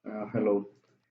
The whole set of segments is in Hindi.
हेलो।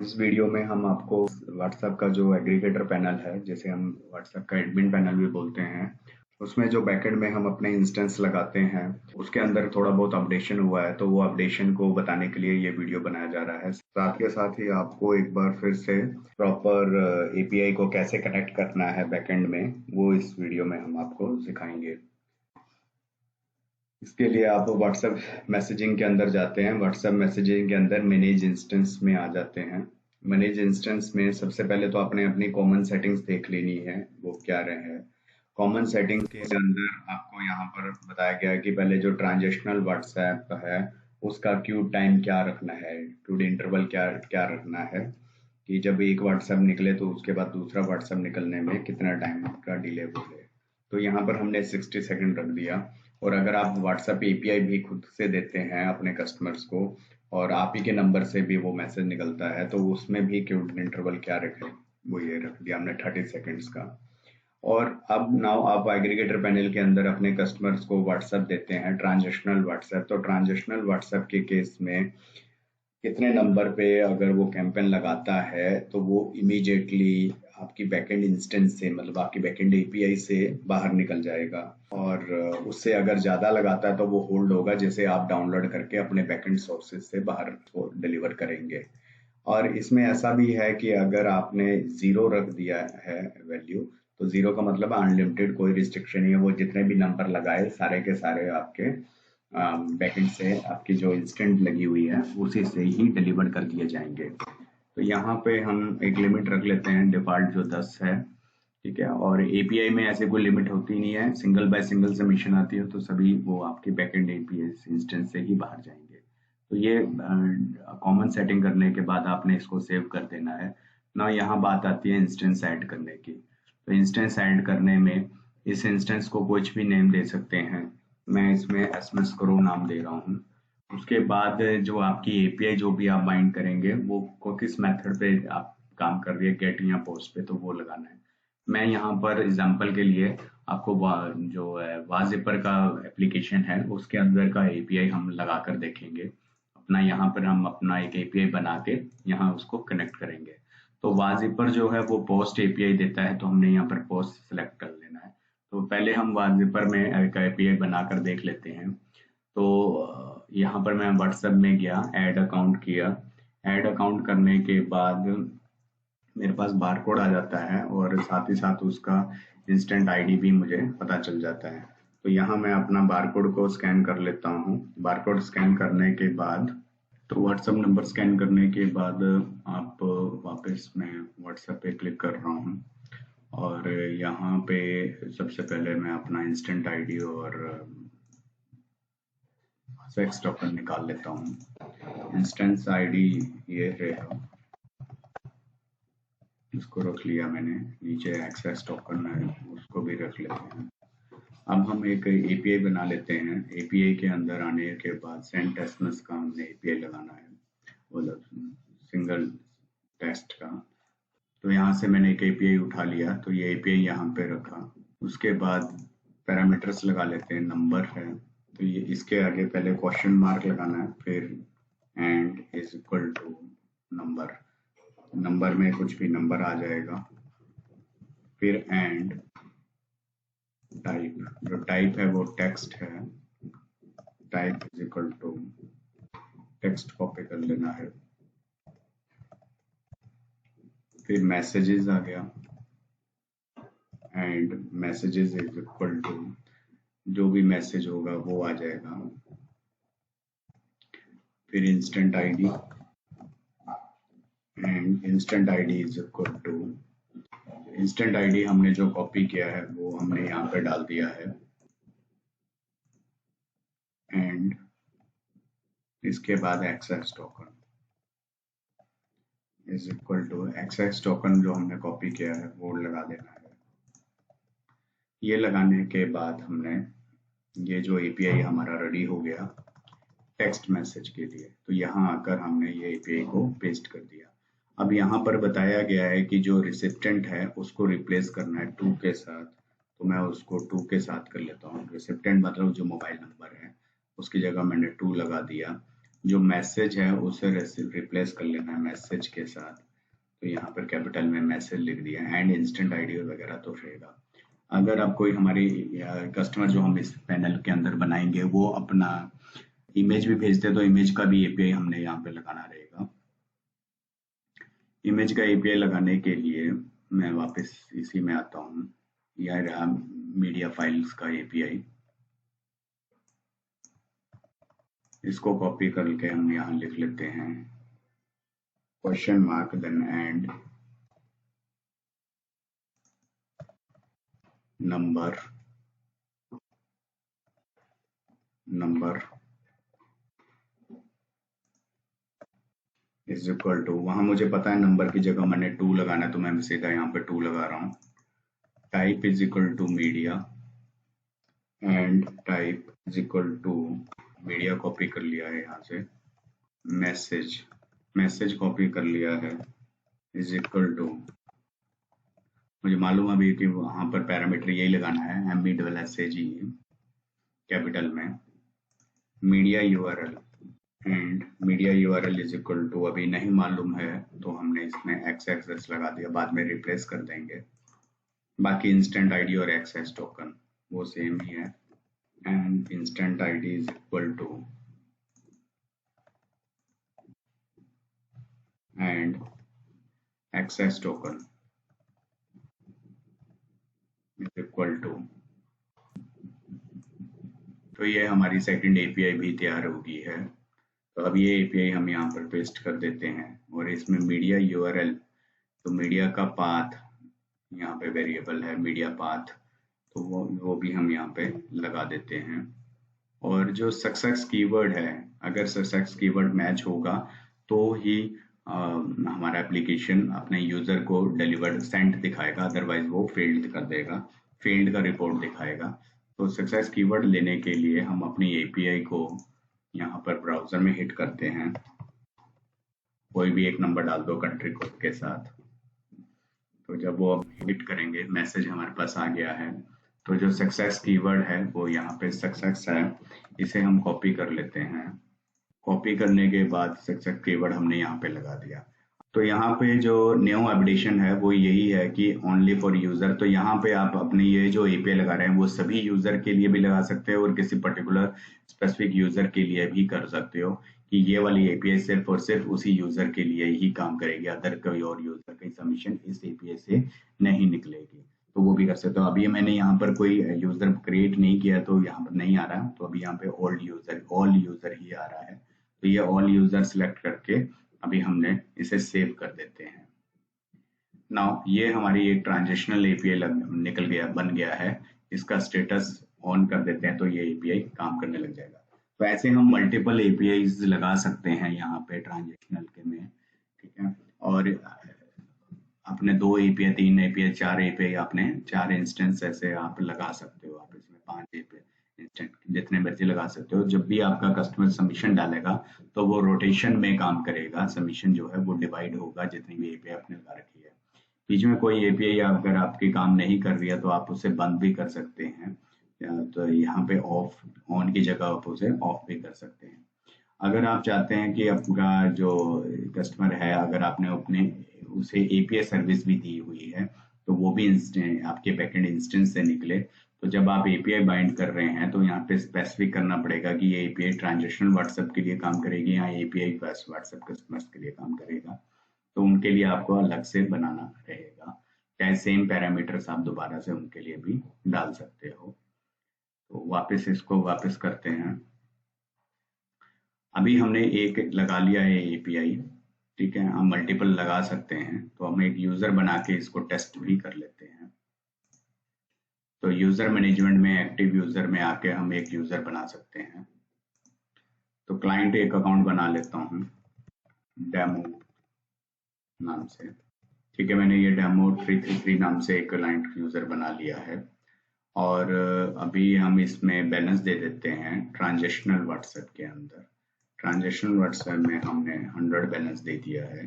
इस वीडियो में हम आपको व्हाट्सएप का जो एग्रीगेटर पैनल है, जिसे हम व्हाट्सएप का एडमिन पैनल भी बोलते हैं, उसमें जो बैकएंड में हम अपने इंस्टेंस लगाते हैं, उसके अंदर थोड़ा बहुत अपडेशन हुआ है, तो वो अपडेशन को बताने के लिए ये वीडियो बनाया जा रहा है। साथ के साथ ही आपको एक बार फिर से प्रॉपर एपीआई को कैसे कनेक्ट करना है बैकएंड में, वो इस वीडियो में हम आपको सिखाएंगे। इसके लिए आप व्हाट्सएप मैसेजिंग के अंदर जाते हैं। व्हाट्सएप मैसेजिंग के अंदर मैनेज इंस्टेंस में आ जाते हैं। मैनेज इंस्टेंस में सबसे पहले तो आपने अपनी कॉमन सेटिंग्स देख लेनी है, वो क्या रहे। कॉमन सेटिंग के अंदर आपको यहाँ पर बताया गया है कि पहले जो ट्रांजेक्शनल व्हाट्सएप है उसका क्यू टाइम क्या रखना है, टू इंटरवल क्या क्या रखना है, कि जब एक व्हाट्सएप निकले तो उसके बाद दूसरा व्हाट्सएप निकलने में कितना टाइम का डिले बोले। तो यहाँ पर हमने 60 सेकंड रख दिया। और अगर आप व्हाट्सएप एपीआई भी खुद से देते हैं अपने कस्टमर्स को और आप ही के नंबर से भी वो मैसेज निकलता है, तो उसमें भी क्यू इंटरवल क्या रखें, वो ये रख दिया हमने 30 सेकेंड्स का। और अब नाउ आप एग्रीगेटर पैनल के अंदर अपने कस्टमर्स को व्हाट्सएप देते हैं, ट्रांजेक्शनल व्हाट्सएप। तो ट्रांजेक्शनल व्हाट्सएप के केस में कितने नंबर पे अगर वो कैंपेन लगाता है तो वो इमीडिएटली आपकी बैकएंड इंस्टेंस से, मतलब आपकी बैकएंड एपीआई से बाहर निकल जाएगा। और उससे अगर ज्यादा लगाता है तो वो होल्ड होगा, जैसे आप डाउनलोड करके अपने बैकएंड सोर्सेज से बाहर वो डिलीवर करेंगे। और इसमें ऐसा भी है कि अगर आपने जीरो रख दिया है वैल्यू, तो जीरो का मतलब अनलिमिटेड, कोई रिस्ट्रिक्शन नहीं है, वो जितने भी नंबर लगाए सारे के सारे आपके बैकएंड से आपकी जो इंस्टेंट लगी हुई है उसी से ही डिलीवर कर दिए जाएंगे। तो यहाँ पे हम एक लिमिट रख लेते हैं, डिफॉल्ट जो 10 है, ठीक है। और एपीआई में ऐसे कोई लिमिट होती नहीं है, सिंगल बाय सिंगल सबमिशन आती है तो सभी वो आपके बैकएंड एपीआई इंस्टेंस से ही बाहर जाएंगे। तो ये कॉमन सेटिंग करने के बाद आपने इसको सेव कर देना है ना। यहाँ बात आती है इंस्टेंस ऐड करने की। तो इंस्टेंस ऐड करने में इस इंस्टेंस को कुछ भी नेम दे सकते हैं। मैं इसमें एसएमएस करो नाम दे रहा हूँ। उसके बाद जो आपकी एपीआई जो भी आप बाइंड करेंगे वो को किस मेथड पे आप काम कर रही है, गेट या पोस्ट पे, तो वो लगाना है। मैं यहाँ पर एग्जांपल के लिए आपको जो है वाजिपर का एप्लीकेशन है उसके अंदर का एपीआई हम लगा कर देखेंगे। अपना यहाँ पर हम अपना एक एपीआई बना के यहाँ उसको कनेक्ट करेंगे। तो वाजिपर जो है वो पोस्ट एपीआई देता है, तो हमने यहाँ पर पोस्ट सेलेक्ट कर लेना है। तो पहले हम वाजिपर में एक एपीआई बनाकर देख लेते हैं। तो यहाँ पर मैं व्हाट्सएप में गया, ऐड अकाउंट किया। ऐड अकाउंट करने के बाद मेरे पास बारकोड आ जाता है और साथ ही साथ उसका इंस्टेंट आईडी भी मुझे पता चल जाता है। तो यहाँ मैं अपना बारकोड को स्कैन कर लेता हूँ। बारकोड स्कैन करने के बाद, तो व्हाट्सएप नंबर स्कैन करने के बाद आप वापस मैं व्हाट्सएप पे क्लिक कर रहा हूँ। और यहाँ पे सबसे पहले मैं अपना इंस्टेंट आईडी और सेक्स टोकन निकाल लेता हूँ। इंस्टेंस आईडी ये रहेगा, इसको रख लिया मैंने। नीचे एक्सेस टोकन है, उसको भी रख लेते हैं। अब हम एक एपीआई बना लेते हैं। एपीआई के अंदर आने के बाद सेंड एसएमएस का हमने एपीआई लगाना है, मतलब सिंगल टेस्ट का। तो यहाँ से मैंने एक एपीआई उठा लिया, तो ये एपीआई यहाँ पे रखा। उसके बाद पैरामीटर्स लगा लेते हैं। नंबर है तो ये इसके आगे पहले क्वेश्चन मार्क लगाना है, फिर and is equal to number. Number में कुछ भी नंबर आ जाएगा। फिर एंड टाइप, जो टाइप है वो टेक्स्ट है, type is equal to text copy कर लेना है। फिर मैसेजेस आ गया, and messages is equal to जो भी मैसेज होगा वो आ जाएगा। फिर instant ID, and instant ID is equal to, instant ID हमने जो कॉपी किया है वो हमने यहाँ पे डाल दिया है। एंड इसके बाद access token is equal to, access token जो हमने कॉपी किया है वो लगा देना है। ये लगाने के बाद हमने ये जो एपीआई हमारा रेडी हो गया टेक्स्ट मैसेज के लिए, तो यहाँ आकर हमने ये एपीआई को पेस्ट कर दिया। अब यहाँ पर बताया गया है कि जो रिसिप्टेंट है उसको रिप्लेस करना है टू के साथ, तो मैं उसको टू के साथ कर लेता हूँ। रिसिप्टेंट मतलब जो मोबाइल नंबर है, उसकी जगह मैंने टू लगा दिया। जो मैसेज है उसे रिप्लेस कर लेना है मैसेज के साथ। तो यहाँ पर कैपिटल में मैसेज लिख दिया एंड इंस्टेंट आईडी वगैरह तो रहेगा। अगर आप कोई हमारी कस्टमर जो हम इस पैनल के अंदर बनाएंगे वो अपना इमेज भी भेजते तो इमेज का भी एपीआई हमने यहाँ पे लगाना रहेगा। इमेज का एपीआई लगाने के लिए मैं वापस इसी में आता हूँ, यह रहा मीडिया फाइल्स का एपीआई। इसको कॉपी करके हम यहाँ लिख लेते हैं question mark then and number is equal to, वहां मुझे पता है नंबर की जगह मैंने 2 लगाना है तो मैं सीधा यहाँ पे 2 लगा रहा हूँ। Type is equal to media and type is equal to media copy कर लिया है यहाँ से, मैसेज कॉपी कर लिया है इज इक्वल टू, मुझे मालूम अभी कि वहां पर पैरामीटर यही लगाना है MBSSAG कैपिटल में, media URL and media URL is equal to, अभी नहीं मालूम है तो हमने इसमें एक्स एक्सेस लगा दिया, बाद में रिप्लेस कर देंगे। बाकी इंस्टेंट आईडी और एक्सेस टोकन वो सेम ही है and instant ID is equal to and access token is equal to. तो ये हमारी सेकंड एपीआई भी तैयार हो गई है। तो अब ये एपीआई हम यहाँ पर पेस्ट कर देते हैं और इसमें मीडिया यूआरएल, तो मीडिया का पाथ यहाँ पे वेरिएबल है मीडिया पाथ, तो वो भी हम यहाँ पे लगा देते हैं। और जो सक्सेस कीवर्ड है, अगर सक्सेस कीवर्ड मैच होगा तो ही हमारा एप्लीकेशन अपने यूजर को डिलीवर्ड सेंट दिखाएगा, अदरवाइज वो फेल्ड कर देगा, फेल्ड का रिपोर्ट दिखाएगा। तो सक्सेस कीवर्ड लेने के लिए हम अपनी एपीआई को यहाँ पर ब्राउजर में हिट करते हैं, कोई भी एक नंबर डाल दो कंट्री कोड के साथ। तो जब वो हिट करेंगे मैसेज हमारे पास आ गया है, तो जो सक्सेस कीवर्ड है वो यहाँ पे सक्सेस है, इसे हम कॉपी कर लेते हैं। कॉपी करने के बाद सक्सेस कीवर्ड हमने यहाँ पे लगा दिया। तो यहाँ पे जो न्यू अपडेशन है वो यही है कि ओनली फॉर यूजर, तो यहाँ पे आप अपने ये जो एपीआई लगा रहे हैं वो सभी यूजर के लिए भी लगा सकते हो और किसी पर्टिकुलर स्पेसिफिक यूजर के लिए भी कर सकते हो कि ये वाली एपीआई सिर्फ और सिर्फ उसी यूजर के लिए ही काम करेगी, अदर कोई और यूजर की सबमिशन इस एपीआई से नहीं निकलेगी, तो वो भी कर सकते हो। अभी मैंने यहाँ पर कोई यूजर क्रिएट नहीं किया तो यहाँ पर नहीं आ रहा, तो अभी यहाँ पे ऑल यूजर ही आ रहा है। तो ये ऑल यूजर सिलेक्ट करके अभी हमने इसे सेव कर देते हैं। नाउ ये हमारी एक ट्रांजेक्शनल एपीआई निकल गया, बन गया है। इसका स्टेटस ऑन कर देते हैं तो ये एपीआई काम करने लग जाएगा। तो ऐसे हम मल्टीपल एपीआई लगा सकते हैं यहाँ पे ट्रांजेक्शनल के में, ठीक है। और अपने 2 एपीआई 3 एपीआई 4 एपीआई आपने 4 इंस्टेंस ऐसे आप लगा सकते हो, आप इसमें 5 एपीआई इंस्टेंट जितने मर्जी लगा सकते हो। जब भी आपका कस्टमर सबमिशन डालेगा तो वो रोटेशन में काम करेगा, सबमिशन जो है वो डिवाइड होगा जितनी भी एपीआई आपने लगा रखी है। बीच में कोई एपीआई अगर आपकी काम नहीं कर रही है तो आप उसे बंद भी कर सकते हैं, तो यहाँ पे ऑफ ऑन की जगह आप उसे ऑफ भी कर सकते हैं। अगर आप चाहते हैं कि आपका जो कस्टमर है, अगर आपने अपने उसे एपीआई सर्विस भी दी हुई है तो वो भी आपके बैकएंड इंस्टेंस से निकले, तो जब आप एपीआई बाइंड कर रहे हैं तो यहाँ पे स्पेसिफिक करना पड़ेगा कि ये एपीआई ट्रांजेक्शनल व्हाट्सएप के लिए काम करेगी या एपीआई बस व्हाट्सएप कस्टमर्स के लिए काम करेगा, तो उनके लिए आपको अलग से बनाना रहेगा। चाहे सेम पैरामीटर्स आप दोबारा से उनके लिए भी डाल सकते हो। तो वापस इसको वापस करते हैं। अभी हमने एक लगा लिया है एपीआई, ठीक है, हम मल्टीपल लगा सकते हैं, तो हम एक यूजर बना के इसको टेस्ट भी कर लेते हैं। तो यूजर मैनेजमेंट में एक्टिव यूजर में आके हम एक यूजर बना सकते हैं। तो क्लाइंट एक अकाउंट बना लेता हूँ डेमो नाम से, ठीक है, मैंने ये डेमो 333 नाम से एक क्लाइंट यूजर बना लिया है। और अभी हम इसमें बैलेंस दे देते हैं ट्रांजेक्शनल व्हाट्सएप के अंदर। ट्रांजेक्शनल व्हाट्सएप में हमने 100 बैलेंस दे दिया है,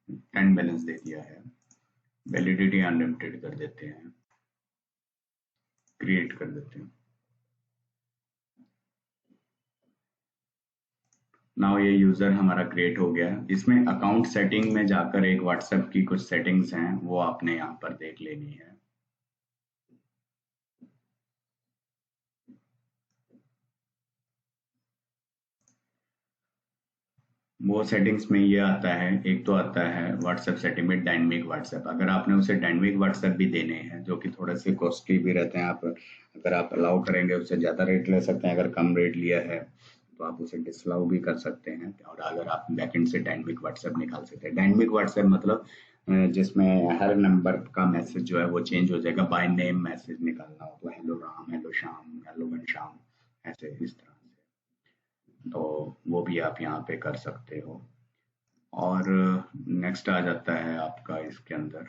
10 बैलेंस दे दिया है। वैलिडिटी अनलिमिटेड कर देते हैं, क्रिएट कर देते हैं। नाउ ये यूजर हमारा क्रिएट हो गया। इसमें अकाउंट सेटिंग में जाकर एक व्हाट्सएप की कुछ सेटिंग्स हैं वो आपने यहाँ पर देख लेनी है। वो सेटिंग्स में ये आता है, एक तो आता है व्हाट्सएप सेटिंग में डायनेमिक व्हाट्सएप। अगर आपने उसे डायनेमिक व्हाट्सएप भी देने हैं जो कि थोड़े से कॉस्टली भी रहते हैं, आप अगर आप अलाउ करेंगे उससे ज़्यादा रेट ले सकते हैं, अगर कम रेट लिया है तो आप उसे डिसअलाउ भी कर सकते हैं। और अगर आप बैकएंड से डायनेमिक व्हाट्सएप निकाल सकते हैं। डायनेमिक व्हाट्सएप मतलब जिसमें हर नंबर का मैसेज जो है वो चेंज हो जाएगा। बाय नेम मैसेज निकालना हो तो hello Ram, hello Shyam, hello Ghanshyam, ऐसे इस तरह से, तो वो भी आप यहाँ पे कर सकते हो। और नेक्स्ट आ जाता है आपका इसके अंदर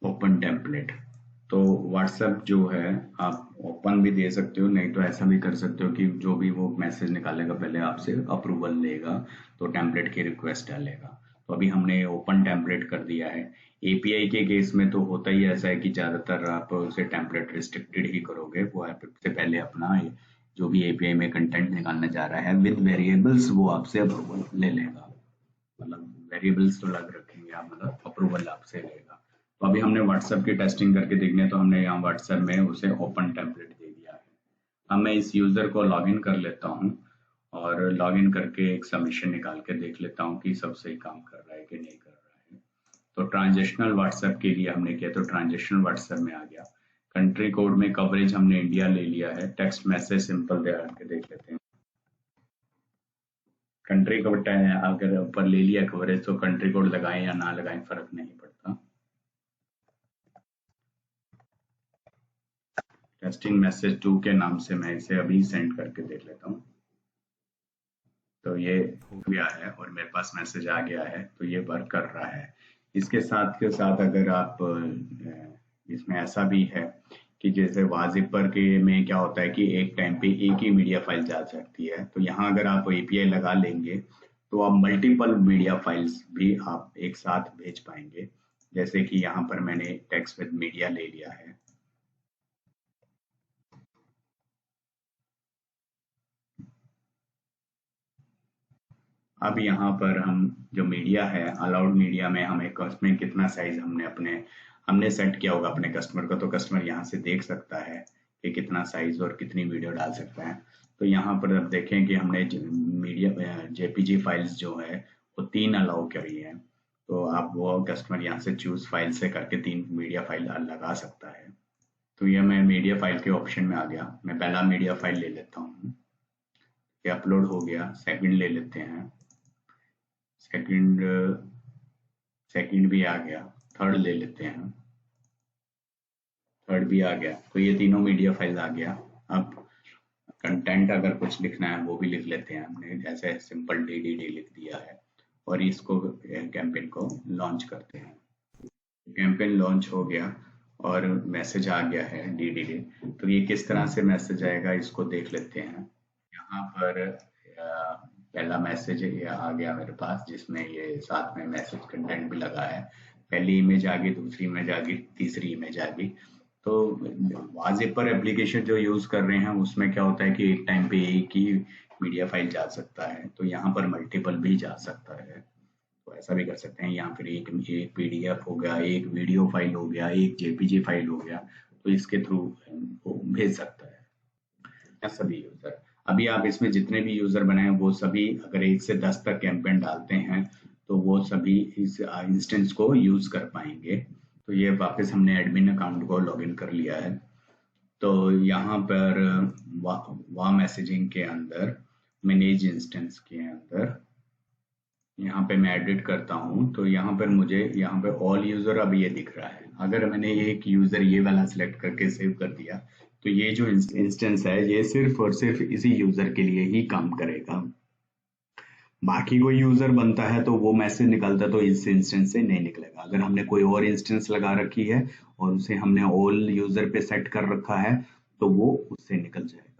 ओपन टेम्पलेट। तो व्हाट्सएप जो है आप ओपन भी दे सकते हो, नहीं तो ऐसा भी कर सकते हो कि जो भी वो मैसेज निकालेगा पहले आपसे अप्रूवल लेगा तो टेम्पलेट की रिक्वेस्ट डालेगा। तो अभी हमने ओपन टेम्पलेट कर दिया है। एपीआई के केस में तो होता ही ऐसा है कि ज़्यादातर आप उसे टेम्पलेट रिस्ट्रिक्टेड ही करोगे। वो आपसे पहले अपना जो भी एपीआई में कंटेंट निकालने जा रहा है विद वेरिएबल्स वो आपसे अप्रूवल ले लेगा। मतलब वेरिएबल्स तो अलग रखेंगे आप, मतलब अप्रूवल आपसे लेगा। तो अभी हमने व्हाट्सएप की टेस्टिंग करके देखनी है तो हमने यहाँ व्हाट्सएप में उसे ओपन टेम्पलेट दे दिया है। अब मैं इस यूजर को लॉगिन कर लेता हूँ और लॉगिन करके एक सबमिशन निकाल के देख लेता हूँ कि सब सही काम कर रहा है कि नहीं कर रहा है। तो ट्रांजेक्शनल व्हाट्सएप के लिए हमने किया तो ट्रांजेक्शनल व्हाट्सएप में आ गया। कंट्री कोड में कवरेज हमने इंडिया ले लिया है। टेक्स्ट मैसेज सिंपल दे के देख लेते हैं। कंट्री कोड अगर ऊपर ले लिया कवरेज तो कंट्री कोड लगाएं या ना लगाएं फर्क नहीं पड़ता। टेस्टिंग मैसेज 2 के नाम से मैं इसे अभी सेंड करके देख लेता हूँ। तो ये हो गया है और मेरे पास मैसेज आ गया है, तो ये वर्क कर रहा है। इसके साथ के साथ अगर आप इसमें ऐसा भी है कि जैसे वाजिपर के में क्या होता है कि एक टाइम पे एक ही मीडिया फाइल जा सकती है, तो यहाँ अगर आप एपीआई लगा लेंगे तो आप मल्टीपल मीडिया फाइल्स भी आप एक साथ भेज पाएंगे। जैसे कि यहाँ पर मैंने टेक्स्ट विद मीडिया ले लिया है। अब यहाँ पर हम जो मीडिया है अलाउड मीडिया में हमें उसमें कितना साइज हमने सेट किया होगा अपने कस्टमर को, तो कस्टमर यहाँ से देख सकता है कि कितना साइज और कितनी वीडियो डाल सकता है। तो यहाँ पर अब देखें कि हमने मीडिया जेपीजी फाइल्स जो है वो 3 अलाउ करी है। तो आप वो कस्टमर यहाँ से चूज फाइल से करके 3 मीडिया फाइल लगा सकता है। तो ये मैं मीडिया फाइल के ऑप्शन में आ गया। मैं पहला मीडिया फाइल ले लेता हूँ, ये अपलोड हो गया। सेकंड ले लेते हैं, सेकंड सेकंड भी आ गया। थर्ड ले लेते हैं, थर्ड भी आ गया। तो ये तीनों मीडिया फाइल आ गया। अब कंटेंट अगर कुछ लिखना है वो भी लिख लेते हैं। हमने जैसे सिंपल DDD लिख दिया है और इसको कैंपेन को लॉन्च करते हैं। कैंपेन लॉन्च हो गया और मैसेज आ गया है DDD। तो ये किस तरह से मैसेज आएगा इसको देख लेते हैं। यहाँ पर पहला मैसेज ये आ गया मेरे पास जिसमें ये साथ में मैसेज कंटेंट भी लगा है। पहली इमेज आ गई, दूसरी इमेज आ गई, तीसरी इमेज आ गई। तो वाजिपर एप्लीकेशन जो यूज कर रहे हैं उसमें क्या होता है कि एक टाइम पे एक ही मीडिया फाइल जा सकता है, तो यहाँ पर मल्टीपल भी जा सकता है। तो ऐसा भी कर सकते हैं। यहाँ फिर एक PDF हो गया, एक वीडियो फाइल हो गया, एक JPG फाइल हो गया, तो इसके थ्रू वो भेज सकता है सभी यूजर। अभी आप इसमें जितने भी यूजर बनाए वो सभी अगर 1 से 10 तक कैंपेन डालते हैं तो वो सभी इस इंस्टेंस को यूज कर पाएंगे। तो ये वापस हमने एडमिन अकाउंट को लॉगिन कर लिया है। तो यहाँ पर वा मैसेजिंग के अंदर मैनेज इंस्टेंस के अंदर यहाँ पे मैं एडिट करता हूँ तो यहाँ पर मुझे यहाँ पे ऑल यूजर अब ये दिख रहा है। अगर मैंने एक यूजर ये वाला सिलेक्ट करके सेव कर दिया तो ये जो इंस्टेंस है ये सिर्फ और सिर्फ इसी यूजर के लिए ही काम करेगा। बाकी कोई यूजर बनता है तो वो मैसेज निकलता तो इस इंस्टेंस से नहीं निकलेगा। अगर हमने कोई और इंस्टेंस लगा रखी है और उसे हमने ऑल यूजर पे सेट कर रखा है तो वो उससे निकल जाएगा।